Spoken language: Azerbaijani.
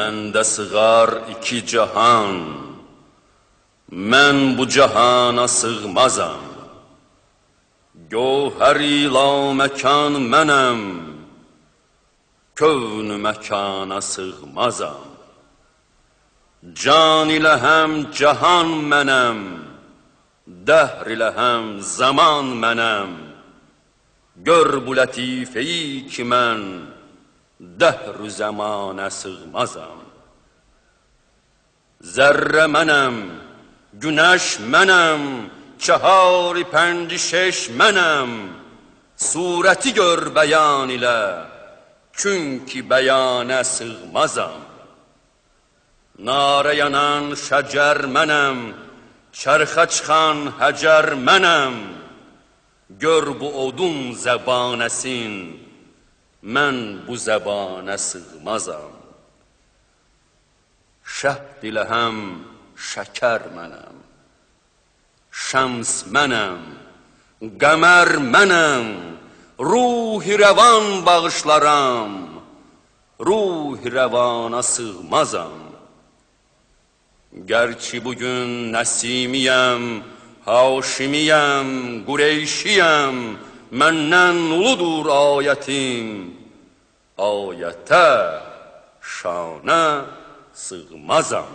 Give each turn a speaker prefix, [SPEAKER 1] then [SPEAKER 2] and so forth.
[SPEAKER 1] Məndə sığar iki cahan, mən bu cahana sığmazam. Gövhər-i laməkan mənəm, kövn-ü məkana sığmazam. Can ilə həm cahan mənəm, dəhr ilə həm zaman mənəm. Gör bu lətifeyi ki mən dəhr-ü zəmanə sığmazam. Zərrə mənəm, günəş mənəm, çahar-ı pəncü şeş mənəm. Surəti gör bəyan ilə, çünki bəyanə sığmazam. Narə yanan şəcər mənəm, çərxə çıxan həcər mənəm. Gör bu odun zəbanəsin, mən bu zəbanə sığmazam. Şəhd ilə həm şəkər mənəm, şəms mənəm, qəmər mənəm. Ruh-i rəvan bağışlaram, ruh-i rəvana sığmazam. Gərçi bugün Nəsimiyəm, Haşimiyəm, Qureyşiyəm, məndən uludur ayətim, ayətə, şanə sığmazam.